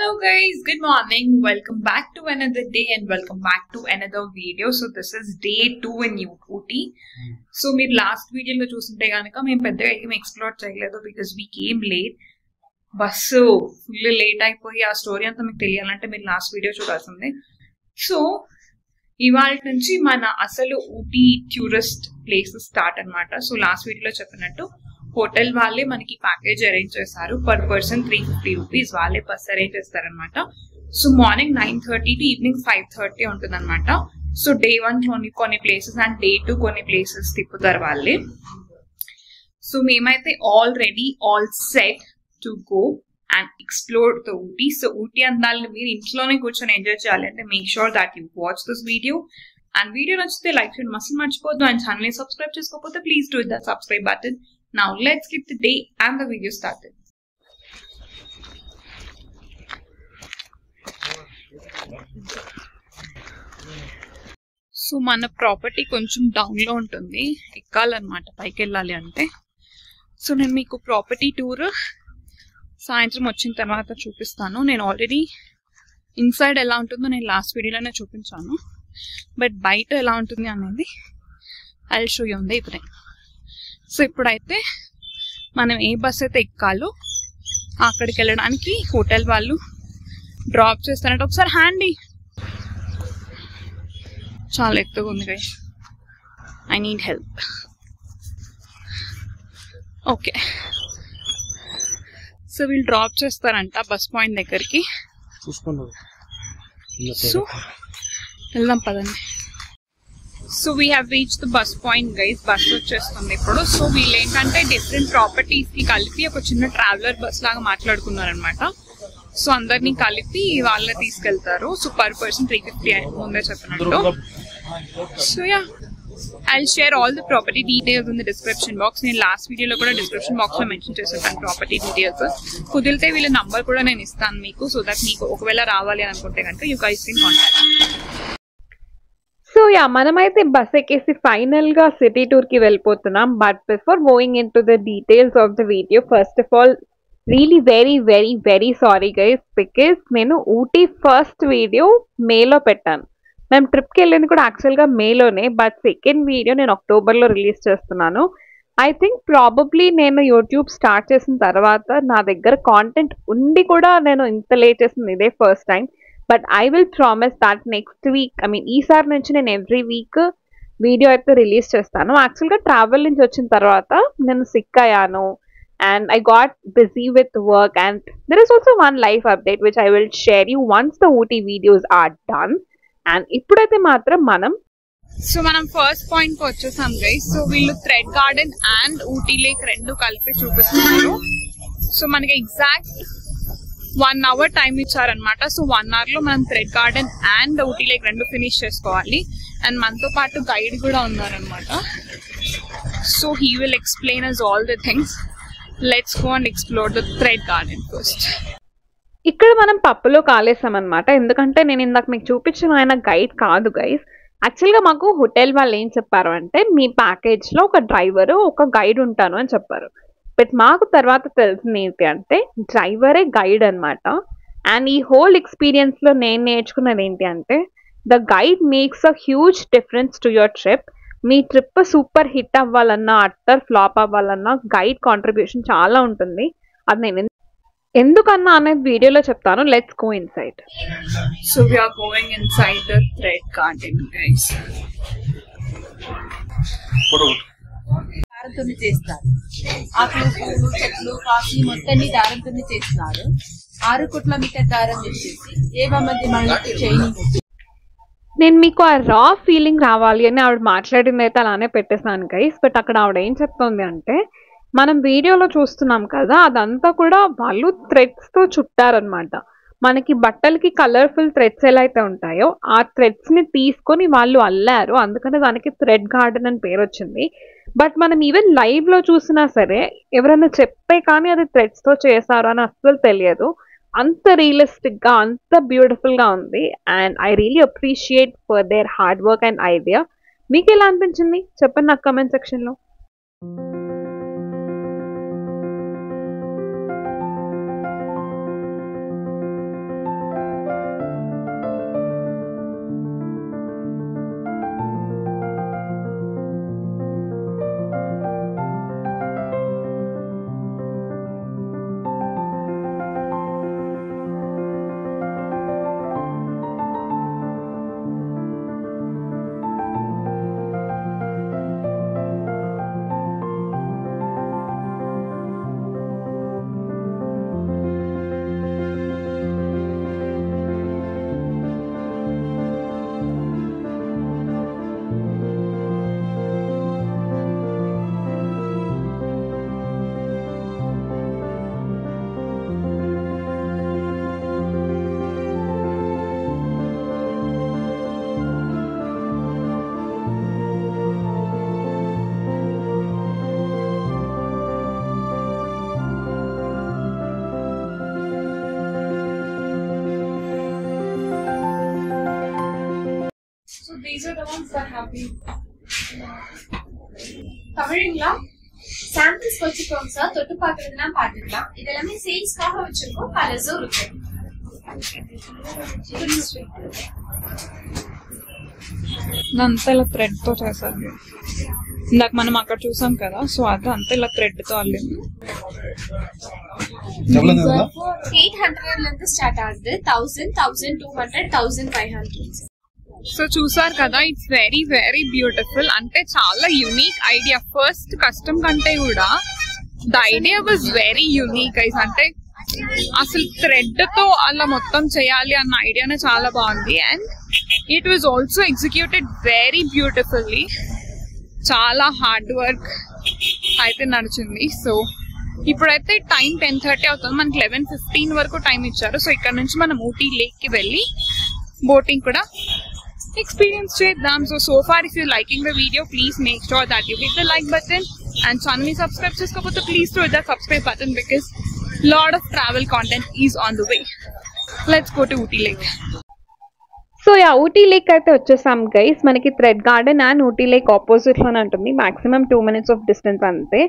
Hello guys, good morning. Welcome back to another day and welcome back to another video. So this is day 2 in Ooty. So meer last video lo chustunte ganaka mem peddaga em explore cheyaledu because we came late. Bus full late అయిపోయి ఆ story అంతా మీకు తెలియాలంటే మీరు last video చూడాల్సిందే. So ఇవాళ నుంచి మన అసలు ఊటీ టూరిస్ట్ ప్లేసెస్ స్టార్ట్ అన్నమాట. సో లాస్ట్ వీడియోలో చెప్పినట్టు హోటల్ వాళ్ళే మనకి ప్యాకేజ్ అరేంజ్ చేస్తారు. పర్ పర్సన్ 350 రూపీస్ వాళ్ళే బస్ అరేంజ్ చేస్తారనమాట. సో మార్నింగ్ 9:30 టు ఈవినింగ్ 5:30 ఉంటుంది అనమాట. సో డే 1 కొన్ని ప్లేసెస్ అండ్ డే 2 కొన్ని ప్లేసెస్ తిప్పుతారు వాళ్ళే. సో మేమైతే already all set to go and explore the Ooty. So Ooty అందాలని మీరు ఇంట్లోనే కూర్చొని ఎంజాయ్ చేయాలి అంటే make sure that you watch this video. And video నచ్చితే లైక్ చేయడం అసలు మర్చిపోద్దు. అండ్ ఛానల్ ని సబ్స్క్రైబ్ చేసుకోకపోతే please do that subscribe button. Now let's get the day and the video started. So మన ప్రాపర్టీ కొంచెం డౌన్ లో ఉంటుంది, ఎక్కాలన్నమాట పైకి వెళ్ళాలి అంటే. సో నేను మీకు ప్రాపర్టీ టూర్ సాయంత్రం వచ్చిన తర్వాత చూపిస్తాను. నేను ఆల్రెడీ ఇన్సైడ్ ఎలా ఉంటుందో నేను లాస్ట్ వీడియోలోనే చూపించాను, బట్ బయట ఎలా ఉంటుంది అనేది I will show you on the evening. So ఇప్పుడైతే మనం ఏ బస్ అయితే ఎక్కాలో అక్కడికి వెళ్ళడానికి హోటల్ వాళ్ళు డ్రాప్ చేస్తారంటే ఒకసారి హ్యాండీ చాలా ఎత్తుగా ఉంది guys, I need help. Okay, so వీళ్ళు డ్రాప్ చేస్తారంట బస్ పాయింట్ దగ్గరికి. సో వెళ్దాం పదండి. So we have reach the bus point guys. Bus వచ్చేస్తుంది ఇప్పుడు. సో వీళ్ళు ఏంటంటే డిఫరెంట్ ప్రాపర్టీస్ కి కలిపి ఒక చిన్న ట్రావెలర్ బస్ లాగా మాట్లాడుకున్నారు అనమాట. సో అందరినీ కలిపి వాళ్ళే తీసుకెళ్తారు. సో పర్ పర్సన్ 350 ముందే చెప్పినట్టు. So yeah, I share all the property details in the description box. నేను లాస్ట్ వీడియోలో కూడా డిస్క్రిప్షన్ బాక్స్ లో మెన్షన్ చేస్తాను ప్రాపర్టీ డీటెయిల్స్. కుదిరితే వీళ్ళ నంబర్ కూడా నేను ఇస్తాను మీకు, సో దట్ మీకు ఒకవేళ రావాలి అని అనుకుంటే కనుక you guys can contact. So yeah, మనమైతే బస్ ఎక్కేసి ఫైనల్ గా సిటీ టూర్ కి వెళ్ళిపోతున్నాం. But before going in to the details of the video, first of all really very very very sorry guys, because నేను ఊటీ ఫస్ట్ వీడియో మేలో పెట్టాను. మేము ట్రిప్కి వెళ్ళింది కూడా యాక్చువల్గా మేలోనే, బట్ సెకండ్ వీడియో నేను అక్టోబర్లో రిలీజ్ చేస్తున్నాను. ఐ థింక్ ప్రాబబ్లీ నేను యూట్యూబ్ స్టార్ట్ చేసిన తర్వాత నా దగ్గర కాంటెంట్ ఉండి కూడా నేను ఇంత లేట్ చేసింది ఇదే first time. But I will promise that next week, I mean ఈసారి నుంచి నేను ఎవ్రీ వీక్ వీడియో అయితే రిలీజ్ చేస్తాను. యాక్చువల్గా ట్రావెల్ నుంచి వచ్చిన తర్వాత నేను సిక్ అయ్యాను and I got busy with work and there is also one life update which I will share you once the Ooty videos are done. And ఇప్పుడైతే మాత్రం మనం ఫస్ట్ పాయింట్ కి వచ్చేసాం గైస్. సో వీళ్ళు thread garden and Ooty lake రెండు కలిపి చూపిస్తున్నారు. So మనకి ఎగ్జాక్ట్ 1 hour టైం ఇచ్చారనమాట. సో 1 hour లో మనం thread garden and Ooty lake రెండు ఫినిష్ చేసుకోవాలి. అండ్ మనతో పాటు గైడ్ కూడా ఉన్నారనమాట. So he will explain us all the things. Let's go and explore the thread garden first. ఇక్కడ మనం పప్పులో కాలేసాం అనమాట, ఎందుకంటే నేను ఇందాక మీకు చూపించిన ఆయన గైడ్ కాదు గైస్. యాక్చువల్గా మాకు హోటల్ వాళ్ళు ఏం చెప్పారు అంటే మీ ప్యాకేజ్లో ఒక డ్రైవరు ఒక గైడ్ ఉంటాను అని చెప్పారు. బట్ మాకు తర్వాత తెలిసింది ఏంటి అంటే డ్రైవరే గైడ్ అనమాట. అండ్ ఈ హోల్ ఎక్స్పీరియన్స్లో నేను నేర్చుకున్నది ఏంటి అంటే the guide makes a huge difference to your trip. మీ ట్రిప్ సూపర్ హిట్ అవ్వాలన్నా అట్టర్ ఫ్లాప్ అవ్వాలన్నా గైడ్ కాంట్రిబ్యూషన్ చాలా ఉంటుంది. అది నేను ఎందుకన్నా అనేది వీడియోలో చెప్తాను. Let's go inside. So we are going inside the thread garden guys. దారంతో చేస్తారు. ఆకులు, పూలు, చెట్లు, కాఫీ మొత్తాన్ని దారంతో చేస్తున్నారు. 6 మీటర్ దారం వచ్చేసి 7 మంది చైన్. నేను మీకు ఆ రా ఫీలింగ్ రావాలి అని ఆవిడ మాట్లాడింది అయితే అలానే పెట్టేశాను గైస్. బట్ అక్కడ ఆవిడ ఏం చెప్తుంది అంటే మనం వీడియోలో చూస్తున్నాం కదా అదంతా కూడా వాళ్ళు థ్రెడ్స్తో చుట్టారనమాట. మనకి బట్టలకి కలర్ఫుల్ థ్రెడ్స్ ఎలా అయితే ఉంటాయో ఆ థ్రెడ్స్ని తీసుకొని వాళ్ళు అల్లారు, అందుకని దానికి థ్రెడ్ గార్డెన్ అని పేరు వచ్చింది. బట్ మనం ఈవెన్ లైవ్లో చూసినా సరే ఎవరైనా చెప్తే కానీ అది థ్రెడ్స్తో చేశారు అని అస్సలు తెలియదు. అంత రియలిస్టిక్గా అంత బ్యూటిఫుల్గా ఉంది. And I really appreciate for their hard work and idea. మీకు ఎలా అనిపించింది చెప్పండి నాకు కమెంట్ సెక్షన్లో. These are the ones that have been தமிழ்ங்களா சாம்பிள்ஸ் வச்சுக்கோங்க சார். தொட்டு பார்க்கறதுலாம் பார்த்துக்கலாம். இது எல்லாமே சேல்ஸ்க்காக வச்சிருக்கோம். கலர்ஸும் இருக்கு. అంతా ఇలా థ్రెడ్ తో చేశారు. ఇందాక మనం అక్కడ చూసాం కదా, సో అది అంతా ఇలా థ్రెడ్ తో అల్లింది. 800 నుంచి స్టార్ట్ అవుతుంది. 1000, 1200, 1500. సో చూసారు కదా, ఇట్స్ వెరీ వెరీ బ్యూటిఫుల్. అంటే చాలా యూనిక్ ఐడియా. ఫస్ట్ కస్టమ్ కంటే కూడా the idea was very unique ice. అంటే అసలు థ్రెడ్ తో అలా మొత్తం చేయాలి అన్న ఐడియానే చాలా బాగుంది. And it was also executed very beautifully. చాలా హార్డ్ వర్క్ అయితే నడిచింది. సో ఇప్పుడైతే టైం 10:30 అవుతుంది. మనకి 11:15 వరకు టైం ఇచ్చారు. సో ఇక్కడ నుంచి మనం ఊటీ లేక్ కి వెళ్ళి బోటింగ్ కూడా experience చేద్దాం. So far if you're liking the video, please make sure that you hit the like button and channel ni subscribe cheskopote please hit the subscribe button because lot of travel content is on the way. Let's go to Ooty Lake. So yeah, Ooty lake అయితే వచ్చేసాం guys. మనకి thread garden and Ooty lake opposite లోనే ఉంటుంది. Maximum 2 minutes of distance అంతే.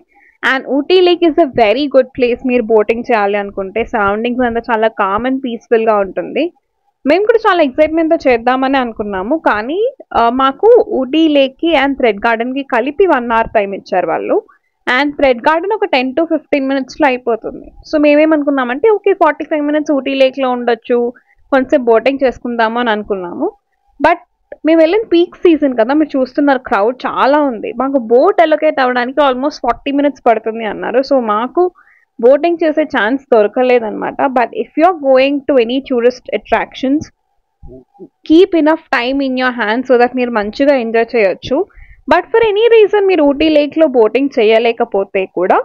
And Ooty lake is a very good place మీరు boating చేయాలి అనుకుంటే. Surroundings అంతా చాలా కామ్ అండ్ పీస్ఫుల్ గా ఉంటుంది. మేము కూడా చాలా ఎక్సైట్మెంట్ తో చేద్దామని అనుకున్నాము. కానీ మాకు ఊటీ లేక్ కి అండ్ థ్రెడ్ గార్డెన్ కి కలిపి 1 hour టైం ఇచ్చారు వాళ్ళు. అండ్ థ్రెడ్ గార్డెన్ ఒక 10 to 15 minutes లో అయిపోతుంది. సో మేమేమనుకున్నామంటే ఓకే 45 minutes ఊటీ లేక్ లో ఉండొచ్చు, కొంచెం బోటింగ్ చేసుకుందాము అని అనుకున్నాము. బట్ మేము వెళ్ళిన పీక్ సీజన్ కదా, మీరు చూస్తున్నారు క్రౌడ్ చాలా ఉంది. మాకు బోట్ అలొకేట్ అవ్వడానికి ఆల్మోస్ట్ 40 minutes పడుతుంది అన్నారు. సో మాకు బోటింగ్ చేసే ఛాన్స్ దొరకలేదన్నమాట. But if you are going to any tourist attractions, keep enough time in your hand so that మీరు మంచిగా ఎంజాయ్ చేయొచ్చు. బట్ ఫర్ ఎనీ రీజన్ మీరు ఊటీ లేక్లో బోటింగ్ చేయలేకపోతే కూడా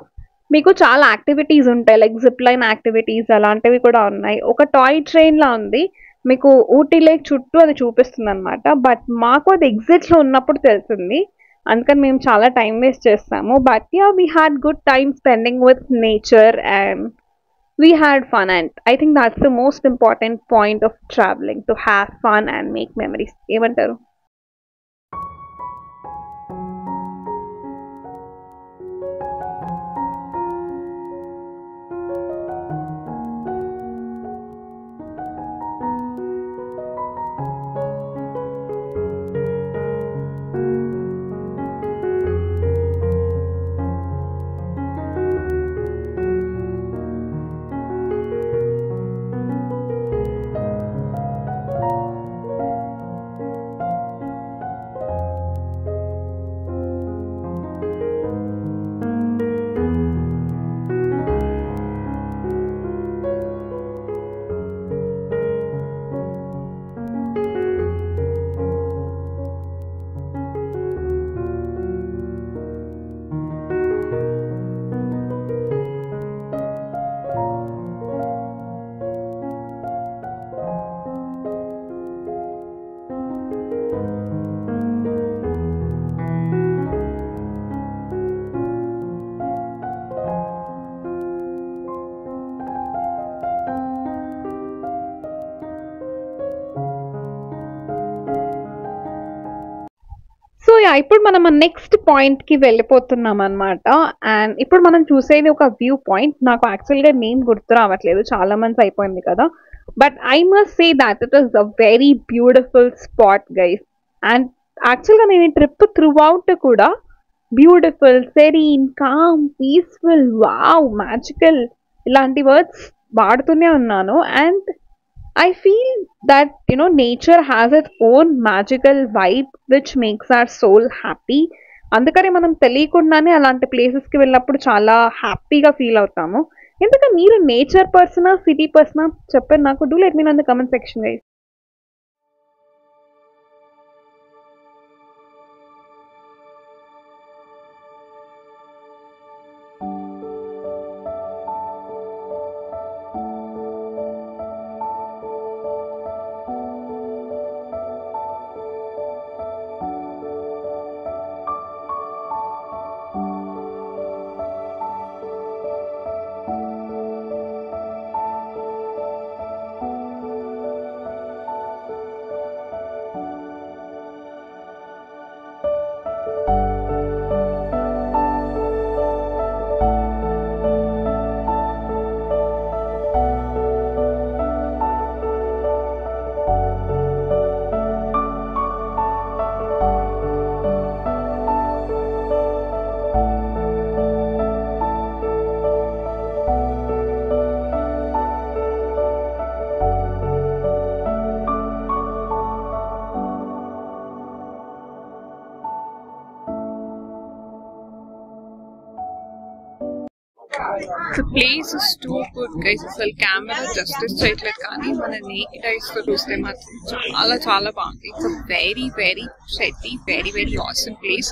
మీకు చాలా యాక్టివిటీస్ ఉంటాయి. లైక్ జిప్ లైన్ యాక్టివిటీస్ అలాంటివి కూడా ఉన్నాయి. ఒక టాయ్ ట్రైన్లా ఉంది, మీకు ఊటీ లేక్ చుట్టూ అది చూపిస్తుంది అనమాట. బట్ మాకు అది ఎగ్జిట్లో ఉన్నప్పుడు తెలిసింది, అందుకని మేము చాలా టైం వేస్ట్ చేస్తాము. But yeah, we had good time spending with nature and we had fun. And I think that's the most important point of travelling, to have fun and make memories. ఏమంటారు? So yeah, ఇప్పుడు మనం next పాయింట్కి వెళ్ళిపోతున్నాం అనమాట. And ఇప్పుడు మనం చూసేది ఒక వ్యూ పాయింట్. నాకు యాక్చువల్గా నేమ్ గుర్తు రావట్లేదు, చాలా మంత్స్ అయిపోయింది కదా. But I must say that it is a very beautiful spot guys. And యాక్చువల్గా నేను ఈ ట్రిప్ త్రూ అవుట్ కూడా beautiful, serene, calm, peaceful, wow, magical ఇలాంటి వర్డ్స్ వాడుతూనే ఉన్నాను. And I feel that, you know, nature has its own magical vibe which makes our soul happy. అందుకని మనం తెలియకుండానే అలాంటి ప్లేసెస్కి వెళ్ళినప్పుడు చాలా హ్యాపీగా ఫీల్ అవుతాము. ఎందుకంటే మీరు నేచర్ పర్సనా, సిటీ పర్సనా చెప్పండి నాకు. Do let me know in the comment section guys. The place is too good, guys. అసలు కెమెరా జస్టిస్ చేయట్లేదు కానీ మన నేకెడ్ ఐస్ తో చూస్తే మాత్రం చాలా చాలా బాగుంది. ఇట్స్ వెరీ వెరీ షెట్టి very very awesome place.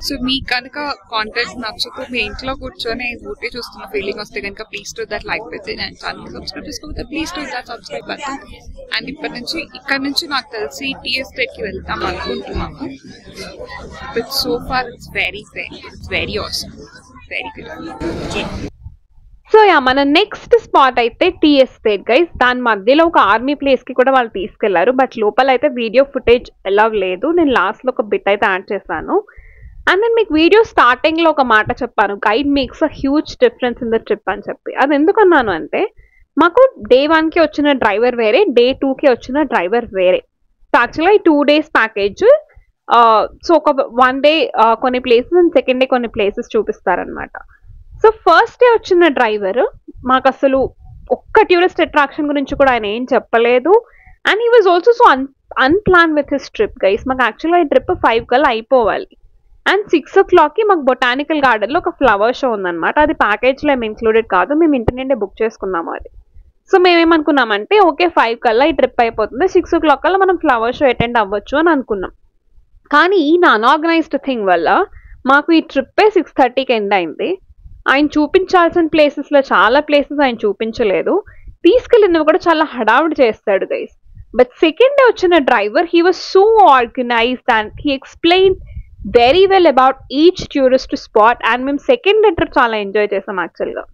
So మీకు కనుక కాంటెంట్ నచ్చకు మీ ఇంట్లో కూర్చొని ఊరికే చూస్తున్న ఫీలింగ్ వస్తే కనుక please to that like button and channel subscribe చేసుకోకపోతే please to that subscribe button. And ఇక్కడ నుంచి నాకు తెలిసి టీ ఎస్టేట్ కి వెళ్తాం అనుకుంటున్నాము. But so far it's very awesome, very good. So yeah మన నెక్స్ట్ స్పాట్ అయితే టీ ఎస్టేట్ గైస్. దాని మధ్యలో ఒక ఆర్మీ ప్లేస్ కి కూడా వాళ్ళు తీసుకెళ్లారు. బట్ లోపల అయితే వీడియో ఫుటేజ్ ఎలా లేదు. నేను లాస్ట్ లో ఒక బిట్ అయితే యాడ్ చేశాను. అండ్ నేను మీకు వీడియో స్టార్టింగ్ లో ఒక మాట చెప్పాను, guide makes a huge difference in the trip అని చెప్పి. అది ఎందుకన్నాను అంటే మాకు డే 1 కి వచ్చిన డ్రైవర్ వేరే, డే 2 కి వచ్చిన డ్రైవర్ వేరే. సో యాక్చువల్గా ఈ 2 days ప్యాకేజ్. సో ఒక 1 day కొన్ని ప్లేసెస్ అండ్ సెకండ్ డే కొన్ని ప్లేసెస్ చూపిస్తారనమాట. సో ఫస్ట్ డే వచ్చిన డ్రైవర్ మాకు అసలు ఒక్క టూరిస్ట్ అట్రాక్షన్ గురించి కూడా ఆయన ఏం చెప్పలేదు. And he was also so unplanned with his trip guys. మాకు యాక్చువల్గా ఈ ట్రిప్ 5 కల్లా అయిపోవాలి. అండ్ 6 o'clock కి మాకు బొటానికల్ గార్డెన్లో ఒక ఫ్లవర్ షో ఉందన్నమాట. అది ప్యాకేజ్లో ఏమి ఇంక్లూడెడ్ కాదు, మేము ఇంటి నుండే బుక్ చేసుకున్నాము అది. సో మేమేమనుకున్నామంటే ఓకే 5 కల్లా ఈ ట్రిప్ అయిపోతుంది, 6 o'clock కల్లా మనం ఫ్లవర్ షో అటెండ్ అవ్వచ్చు అని అనుకున్నాం. కానీ ఈ అన్ఆర్గనైజ్డ్ థింగ్ వల్ల మాకు ఈ ట్రిప్పే 6:30కి ఎండ్ అయింది. ఆయన చూపించాల్సిన ప్లేసెస్లో చాలా ప్లేసెస్ ఆయన చూపించలేదు. తీసుకెళ్ళినవి కూడా చాలా హడావుడి చేస్తాడు గైస్. బట్ సెకండ్ డే వచ్చిన driver he was so organised and he explain very well about each tourist spot. And మేము సెకండ్ డే ట్రిప్ చాలా ఎంజాయ్ చేసాం యాక్చువల్గా.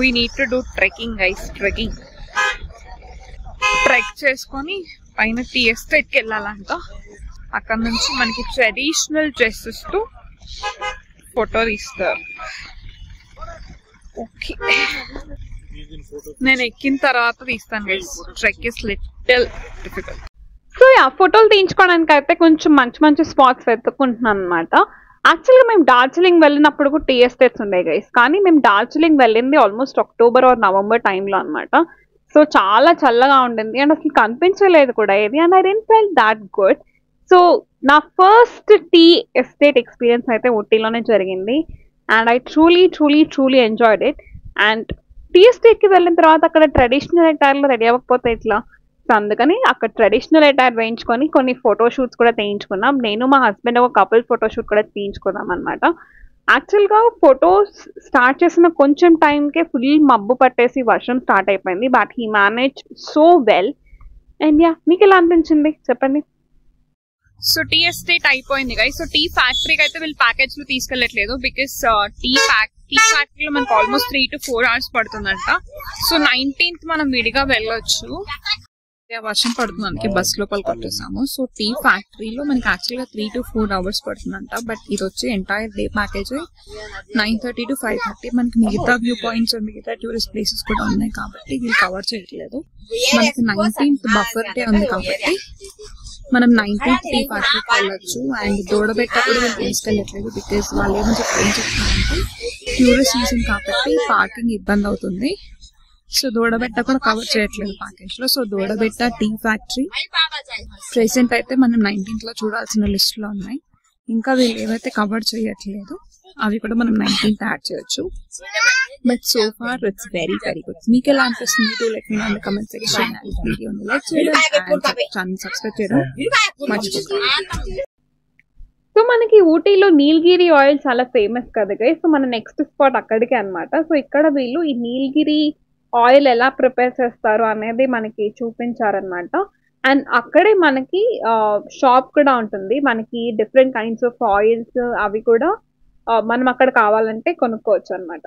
We need to do trekking guys, trekking. Trek చేసుకొని పైన tea ఎస్టేట్కి వెళ్ళాలంట. అక్కడ నుంచి మనకి ట్రెడిషనల్ డ్రెస్సెస్ తో ఫోటో తీస్తారు. ఓకే నేను ఎక్కిన తర్వాత తీస్తాను guys. Trek is little difficult. So yeah ఫోటోలు తీయించుకోవడానికి అయితే కొంచెం మంచి మంచి స్పాట్స్ వెతుక్కుంటున్నాను అనమాట. యాక్చువల్గా మేము డార్జిలింగ్ వెళ్ళినప్పుడు కూడా టీ ఎస్టేట్స్ ఉన్నాయి గైస్. కానీ మేము డార్జిలింగ్ వెళ్ళింది ఆల్మోస్ట్ అక్టోబర్ ఆర్ నవంబర్ టైంలో అనమాట. సో చాలా చల్లగా ఉండింది అండ్ అసలు కనిపించలేదు కూడా ఏది. And I didn't feel that good. So నా ఫస్ట్ టీ ఎస్టేట్ ఎక్స్పీరియన్స్ అయితే ఊటీలోనే జరిగింది. And I truly enjoyed it. And tea ఎస్టేట్కి వెళ్ళిన తర్వాత అక్కడ ట్రెడిషనల్ అటైర్లో రెడీ అవ్వకపోతే ఇట్లా. సో అందుకని అక్కడ ట్రెడిషనల్ అటైర్ వేయించుకొని కొన్ని ఫోటోషూట్స్ కూడా తీయించుకున్నాం. నేను మా హస్బెండ్ ఒక కపుల్ ఫోటోషూట్ కూడా తీయించుకున్నాం అనమాట. యాక్చువల్గా ఫొటోస్ స్టార్ట్ చేసిన కొంచెం టైంకే ఫుల్ మబ్బు పట్టేసి వర్షం స్టార్ట్ అయిపోయింది. But he manage so well. And yeah మీకు ఎలా అనిపించింది చెప్పండి. సో టీ ఎస్టేట్ అయిపోయింది గైస్. సో టీ ఫ్యాక్టరీకి అయితే వీళ్ళు ప్యాకేజ్ లో తీసుకెళ్లట్లేదు బికాస్ టీ ఫ్యాక్టరీలో మనకు ఆల్మోస్ట్ 3 to 4 hours పడుతుందంట. సో 19th మనం విడిగా వెళ్ళొచ్చు. వర్షం పడుతుంది బస్ లోపలికి వచ్చేసాము. సో టీ ఫ్యాక్టరీలో మనకి యాక్చువల్గా 3 to 4 hours పడుతుందంట. బట్ ఇది వచ్చి ఎంటైర్ డే ప్యాకేజ్ 9:30 to 5:30. మనకి మిగతా వ్యూ పాయింట్స్ మిగతా టూరిస్ట్ ప్లేసెస్ కూడా ఉన్నాయి కాబట్టి వీళ్ళు కవర్ చేయట్లేదు. మనకి 19th బఫర్ డే ఉంది కాబట్టి మనం 19th టీ ఫ్యాక్టరీకి వెళ్ళొచ్చు. అండ్ దూడబెట్ట కూడా వీళ్ళు తీసుకెళ్ళట్లేదు బికాస్ వాళ్ళు ఏం చెప్తారంటే టూరిస్ట్ సీజన్ కాబట్టి పార్కింగ్ ఇబ్బంది అవుతుంది. సో దూడబెట్ట కూడా కవర్ చేయట్లేదు ప్యాకేజ్ లో. సో దూడబెట్ట టీ ఫ్యాక్టరీ ప్రెసెంట్ అయితే మనం 19th లో చూడాల్సిన లిస్ట్ లో ఉన్నాయి. ఇంకా వీళ్ళు ఏవైతే కవర్ చేయట్లేదు అవి కూడా మనం 19th యాడ్ చేయొచ్చు. But so far it's very good. మీకు ఎలా అనిపిస్తుంది to let me know in the comment section. వీడియోని లైక్ చేయడం అండ్ ఛానల్ సబ్స్క్రైబ్ చేయడం మర్చిపోకండి. సో మనకి ఊటీలో నీలగిరి ఆయిల్ చాలా ఫేమస్ కదా గైస్. సో మన నెక్స్ట్ స్పాట్ అక్కడికే అనమాట. సో ఇక్కడ వీళ్ళు ఈ నీలగిరి ఆయిల్ ఎలా ప్రిపేర్ చేస్తారు అనేది మనకి చూపించారనమాట. అండ్ అక్కడే మనకి షాప్ కూడా ఉంటుంది. మనకి డిఫరెంట్ కైండ్స్ ఆఫ్ ఆయిల్స్ అవి కూడా మనం అక్కడ కావాలంటే కొనుక్కోవచ్చు అనమాట.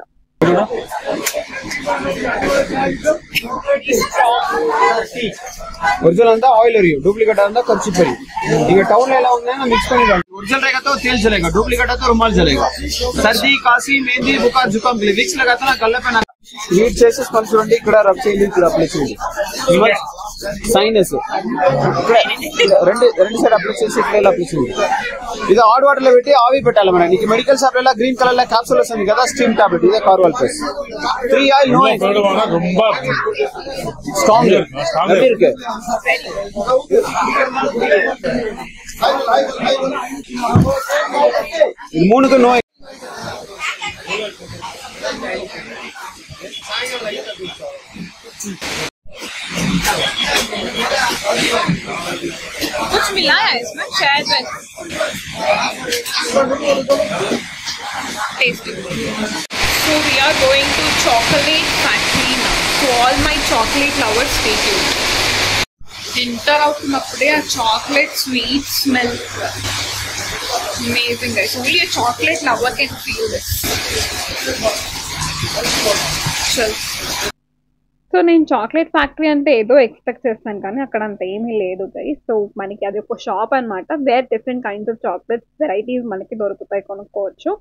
ఒరిజినల్ అంతా ఆయిల్ డూప్లికేట్ అంతా ఖర్చు పెరిగి ఇక టౌన్ లో ఎలా ఉందని మిక్స్ కొని ओरिजिनल रहेगा तो तेल चलेगा, डुप्लीकेट है तो रुमाल चलेगा। सर्दी खांसी मेहंदी बुखार जुकाम के लिए विक्स लगाता ना गले पे ना हीट చేసి స్పల్ చూడండి ఇక్కడ రబ్ చేయండి ఇక్కడ అప్లై చేయండి సైనస్ రెండు సైడ్ అప్లై చేసి ఇక్కడ అప్లై చేయండి ఇది హాట్ వాటర్ లో పెట్టి ఆవి పెట్టాలి మనం నీకు మెడికల్ షాప్ లో గ్రీన్ కలర్ లో క్యాప్సూల్ వస్తుంది కదా స్టీమ్ టాబ్లెట్ ఇదే కార్వాల్ ప్లస్ 3 ఆయిల్ నో ரொம்ப ஸ்ட்ராங் எப்படி இருக்கு இது மூணுக்கு நோய் कुछ मिला है इसमें शायद tasty. So we are going to chocolate factory now. So all my chocolate lovers stay tuned. Enter అవుతున్నప్పుడే ఆ chocolate sweet smell amazing guys. Only a chocolate lover can feel this. Chal. So నేను chocolate factory అంటే ఏదో expect చేస్తాను కానీ అక్కడ అంత ఏమీ లేదు గైస్. సో మనకి అది ఒక షాప్ అనమాట, where different kinds of chocolates varieties మనకి దొరుకుతాయి, కొనుక్కోవచ్చు.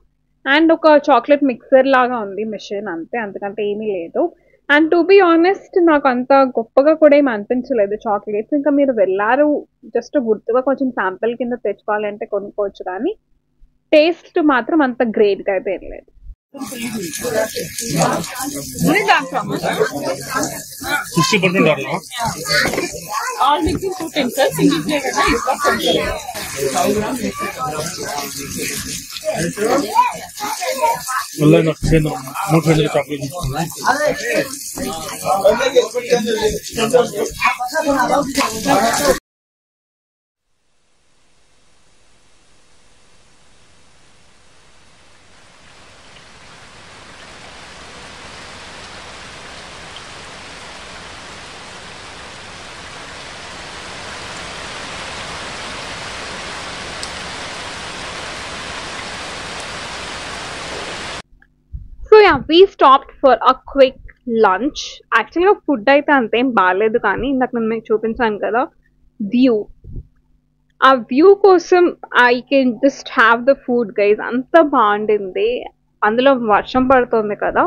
అండ్ ఒక చాక్లెట్ మిక్సర్ లాగా ఉంది మిషన్, అంతే, అంతకంటే ఏమీ లేదు. అండ్ టు బీ ఆనెస్ట్ నాకు అంత గొప్పగా కూడా ఏమి అనిపించలేదు చాక్లెట్స్. ఇంకా మీరు వెళ్ళారు జస్ట్ గుర్తుగా కొంచెం శాంపిల్ కింద తెచ్చుకోవాలి అంటే కొనుక్కోవచ్చు, కానీ టేస్ట్ మాత్రం అంత గ్రేట్గా అయితే ఏం లేదు. All mixing 2 pencils, single flavor na iska pencil. वल्ला नक्शे न मोठे वाले chocolate so yeah we stopped for a quick lunch. యాక్చువల్గా ఫుడ్ అయితే అంతేం బాగాలేదు, కానీ ఇందాక నేను మీకు చూపించాను కదా వ్యూ, ఆ వ్యూ కోసం I can just have the food guys. అంత బాగుండింది, అందులో వర్షం పడుతుంది కదా,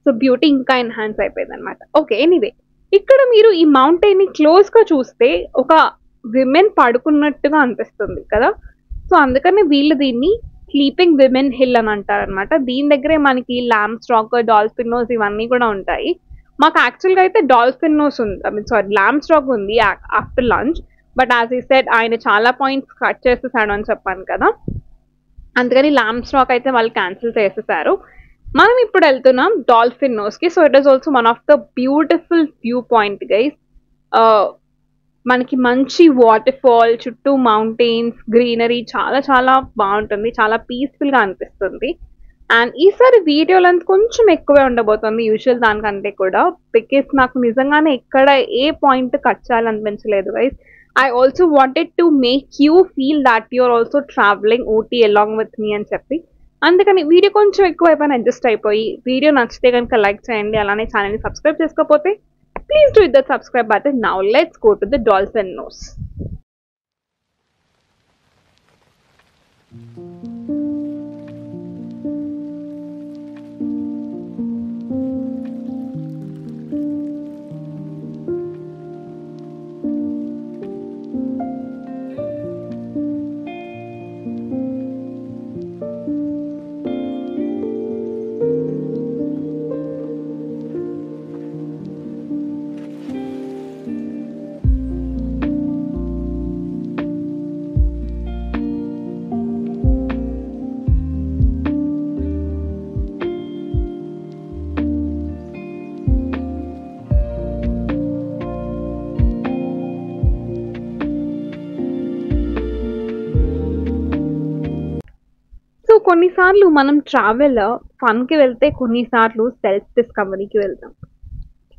సో బ్యూటీ ఇంకా ఎన్హాన్స్ అయిపోయింది అనమాట. ఓకే, ఎనీవే ఇక్కడ మీరు ఈ మౌంటైన్ని క్లోజ్గా చూస్తే ఒక విమెన్ పడుకున్నట్టుగా అనిపిస్తుంది కదా. సో అందుకని వీళ్ళు దీన్ని స్లీపింగ్ విమెన్ హిల్ అని అంటారనమాట. దీని దగ్గరే మనకి ల్యాంప్ స్టాక్, డాల్ఫిన్ నోస్ ఇవన్నీ కూడా ఉంటాయి. మాకు యాక్చువల్గా అయితే డాల్ఫిన్ నోస్ ఉంది, I mean sorry lamp stock ఉంది ఆఫ్టర్ లంచ్, బట్ యాజ్ ఈ సెడ్ ఆయన చాలా పాయింట్స్ కట్ చేసేసాడు అని చెప్పాను కదా, అందుకని ల్యాంప్ స్టాక్ అయితే వాళ్ళు క్యాన్సిల్ చేసేసారు. మనం ఇప్పుడు వెళ్తున్నాం డాల్ఫిన్ నోస్కి. So it is also one of the beautiful view point guys. మనకి మంచి వాటర్ ఫాల్, చుట్టూ మౌంటైన్స్, గ్రీనరీ, చాలా చాలా బాగుంటుంది, చాలా పీస్ఫుల్గా అనిపిస్తుంది. అండ్ ఈసారి వీడియో లెంత్ కొంచెం ఎక్కువే ఉండబోతుంది యూజువల్ దానికంటే కూడా, బికాస్ నాకు నిజంగానే ఎక్కడ ఏ పాయింట్ కట్ చేయాలనిపించలేదు guys. I also wanted to make you feel that you are also traveling Ooty along with me అని చెప్పి, అందుకని వీడియో కొంచెం ఎక్కువ అయిపోయిన అడ్జస్ట్ అయిపోయి. వీడియో నచ్చితే కనుక లైక్ చేయండి, అలానే ఛానల్ని సబ్స్క్రైబ్ చేసుకోకపోతే please do the subscribe button. Now let's go to the dolphin nose. కొన్నిసార్లు మనం ట్రావెల్ ఫన్కి వెళ్తే, కొన్నిసార్లు సెల్ఫ్ డిస్కవరీకి వెళ్తాం.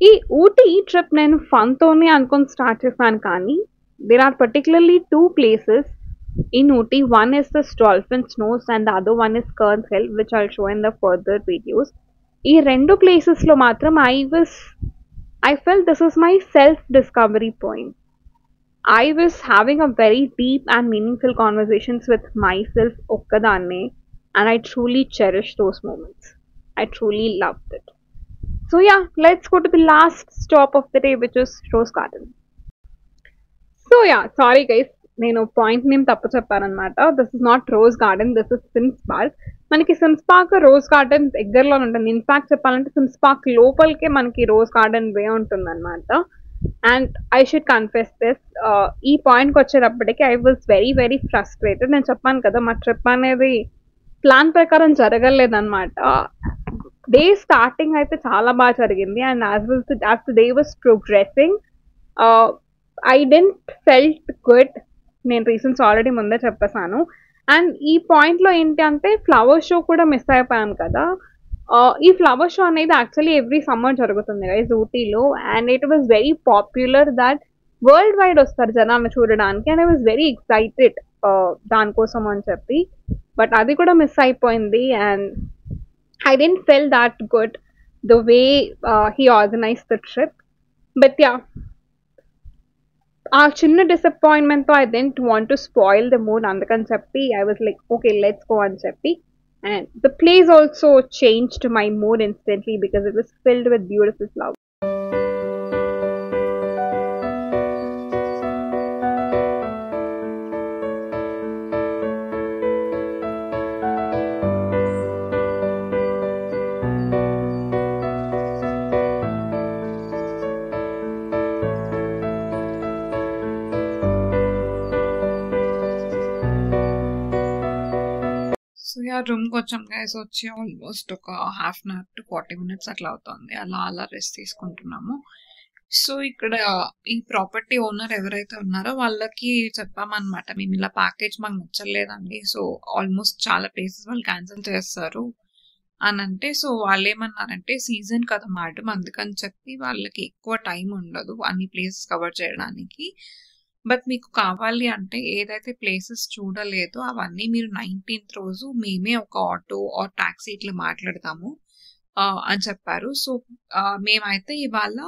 ఈ ఊటీ ట్రిప్ నేను ఫన్తోనే అనుకొని స్టార్ట్ చేశాను, కానీ there are particularly 2 places in Ooty. One is the Dolphin Nose and the other one is Kearns Hill, which I'll show in the further videos. ఈ 2 ప్లేసెస్లో మాత్రం I felt this is my self discovery point. I was having a very deep and meaningful conversations with myself okkadanne, and I truly cherish those moments. I truly loved it. So yeah, let's go to the last stop of the day, which is Rose Garden. So yeah, sorry guys, నేను point name తప్పు చెప్పానమాట. This is not Rose Garden, this is Sims Park. మనకి Sims Park Rose Garden దగ్గరలో ఉంటుంది. In fact చెప్పాలంటే sims park లోపలికే మనకి rose garden వే ఉంటుంది అనమాట. And I should confess this, ఈ పాయింట్కి వచ్చేటప్పటికి I was very very frustrated. నేను చెప్పాను కదా మా ట్రిప్ అనేది ప్లాన్ ప్రకారం జరగలేదన్నమాట. డే స్టార్టింగ్ అయితే చాలా బాగా జరిగింది, and as the day was progressing I didn't felt good. నేను రీజన్స్ ఆల్రెడీ ముందే చెప్పేశాను. అండ్ ఈ పాయింట్లో ఏంటి అంటే ఫ్లవర్ షో కూడా మిస్ అయిపోయాం కదా. ఈ ఫ్లవర్ షో అనేది యాక్చువల్లీ ఎవ్రీ సమ్మర్ జరుగుతుంది గైస్ ఊటీలో, and it was very popular that worldwide వస్తారు జనాన్ని చూడడానికి, and I was very excited దానికోసం అని చెప్పి. బట్ అది కూడా మిస్ అయిపోయింది, and I didn't feel that good the way he organized the trip. But yeah, our chinna disappointment though I didn't want to spoil the mood andakani cheppi I was like okay, let's go and cheppi. And the place also changed my mood instantly because it was filled with beautiful flowers. So yeah రూమ్కి వచ్చాం guys. వచ్చి almost ఒక half an hour to 40 minutes అట్లా అవుతుంది. అలా rest తీసుకుంటున్నాము. So ఇక్కడ ఈ ప్రాపర్టీ ఓనర్ ఎవరైతే ఉన్నారో వాళ్ళకి చెప్పామన్నమాట, మేము ఇలా ప్యాకేజ్ మాకు నచ్చలేదండి, సో ఆల్మోస్ట్ చాలా ప్లేసెస్ వాళ్ళు క్యాన్సిల్ చేస్తారు అని అంటే. సో వాళ్ళు ఏమన్నారంటే సీజన్ కదా మేడం, అందుకని చెప్పి వాళ్ళకి ఎక్కువ టైం ఉండదు అన్ని ప్లేసెస్ కవర్ చేయడానికి. బట్ మీకు కావాలి అంటే ఏదైతే ప్లేసెస్ చూడలేదో అవన్నీ మీరు 19th రోజు మేమే ఒక ఆటో ఆర్ టాక్సీ ఇట్లా మాట్లాడతాము అని చెప్పారు. సో మేమైతే ఇవాళ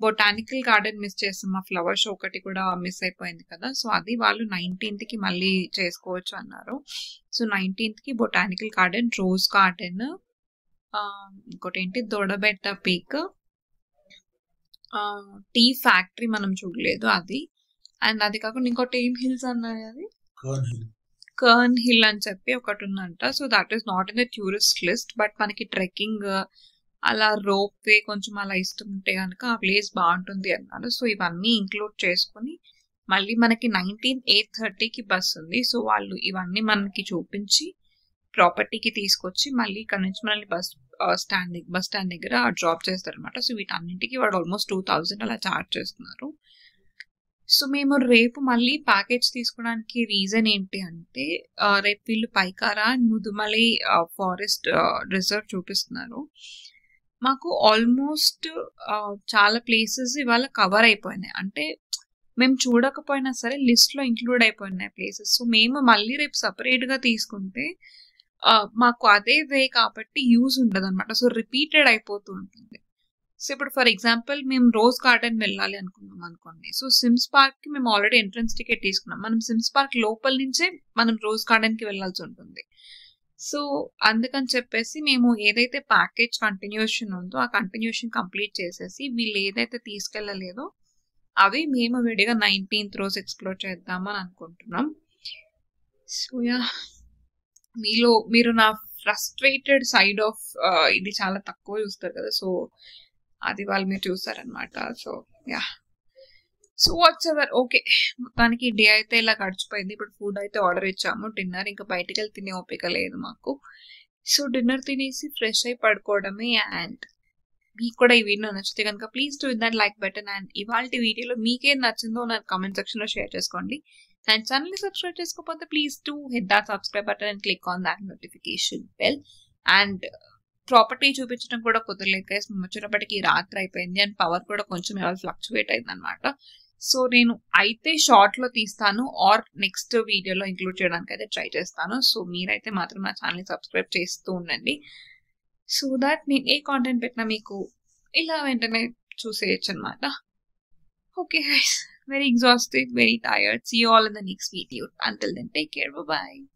బొటానికల్ గార్డెన్ మిస్ చేస్తాం, ఆ ఫ్లవర్ షో ఒకటి కూడా మిస్ అయిపోయింది కదా. సో అది వాళ్ళు 19th మళ్ళీ చేసుకోవచ్చు అన్నారు. So 19th botanical garden, rose garden, ఇంకోటి ఏంటి దొడబెట్ట పీక్, టీ ఫ్యాక్టరీ మనం చూడలేదు అది, అండ్ అది కాకుండా ఇంకోటి ఏం హిల్స్ అన్నాయి అది కర్న్ హిల్ అని చెప్పి ఒకటి ఉందంట. So that is not in the tourist list, but మనకి ట్రెక్కింగ్ అలా రోప్ వే కొంచెం అలా ఇష్టం ఉంటే కనుక ఆ ప్లేస్ బాగుంటుంది అన్నారు. సో ఇవన్నీ ఇంక్లూడ్ చేసుకుని మళ్ళీ మనకి 19 8:30 బస్ ఉంది. సో వాళ్ళు ఇవన్నీ మనకి చూపించి ప్రాపర్టీకి తీసుకొచ్చి మళ్ళీ ఇక్కడ నుంచి మనల్ని బస్ స్టాండ్ దగ్గర డ్రాప్ చేస్తారు అనమాట. సో వీటన్నింటికి వాడు ఆల్మోస్ట్ 2000 అలా చార్జ్ చేస్తున్నారు. సో మేము రేపు మళ్ళీ ప్యాకేజ్ తీసుకోవడానికి రీజన్ ఏంటి అంటే రేపు వీళ్ళు Pykara and Mudumalai forest reserve చూపిస్తున్నారు. మాకు ఆల్మోస్ట్ చాలా ప్లేసెస్ ఇవాళ కవర్ అయిపోయినాయి, అంటే మేము చూడకపోయినా సరే లిస్ట్లో ఇంక్లూడ్ అయిపోయినాయి ప్లేసెస్. సో మేము మళ్ళీ రేపు సపరేట్గా తీసుకుంటే మాకు అదే వే కాబట్టి యూజ్ ఉండదు అనమాట. సో రిపీటెడ్ అయిపోతూ ఉంటుంది. సో ఇప్పుడు ఫర్ ఎగ్జాంపుల్ మేము రోజ్ గార్డెన్ వెళ్ళాలి అనుకున్నాం అనుకోండి, సో సిమ్స్ పార్క్కి మేము ఆల్రెడీ ఎంట్రన్స్ టికెట్ తీసుకున్నాం, మనం సిమ్స్ పార్క్ లోపల నుంచే మనం రోజ్ గార్డెన్కి వెళ్ళాల్సి ఉంటుంది. సో అందుకని చెప్పేసి మేము ఏదైతే ప్యాకేజ్ కంటిన్యూషన్ ఉందో ఆ కంటిన్యూషన్ కంప్లీట్ చేసేసి వీళ్ళు ఏదైతే తీసుకెళ్ళలేదో అవి మేము విడిగా 19th రోజు ఎక్స్ప్లోర్ చేద్దామని అనుకుంటున్నాం. సో యా, మీరు నా ఫ్రస్ట్రేటెడ్ సైడ్ ఆఫ్ ఇది చాలా తక్కువ చూస్తారు కదా, సో అది వాళ్ళు మీరు చూస్తారనమాట. So yeah, so whatsoever okay, మొత్తానికి డే అయితే ఇలా గడిచిపోయింది. ఇప్పుడు ఫుడ్ అయితే ఆర్డర్ ఇచ్చాము, డిన్నర్ ఇంకా బయటికి వెళ్ళి తినే ఓపిక లేదు మాకు. సో డిన్నర్ తినేసి ఫ్రెష్ అయి పడుకోవడమే. అండ్ మీకు కూడా ఈ వీడియో నచ్చితే కనుక please do that like button. And ఇవాళ వీడియోలో మీకేం నచ్చిందో నాకు కామెంట్ సెక్షన్లో షేర్ చేసుకోండి. అండ్ ఛానల్ని సబ్స్క్రైబ్ చేసుకోకపోతే please do hit that subscribe button and click on that notification bell. And property చూపించడం కూడా కుదరలేదు గైస్, మేము వచ్చేటప్పటికి రాత్రి అయిపోయింది అండ్ పవర్ కూడా కొంచెం ఎవరు ఫ్లక్చువేట్ అయింది అనమాట. సో నేను అయితే షార్ట్లో తీస్తాను ఆర్ నెక్స్ట్ వీడియోలో ఇంక్లూడ్ చేయడానికి అయితే ట్రై చేస్తాను. సో మీరైతే మాత్రం నా ఛానల్ని సబ్స్క్రైబ్ చేస్తూ ఉండండి, సో దాట్ నేను ఏ కాంటెంట్ పెట్టినా మీకు ఇలా వెంటనే చూసేయచ్చు అనమాట. Okay guys, very exhausted, very tired. See you all in the next video. Until then, take care. Bye-bye.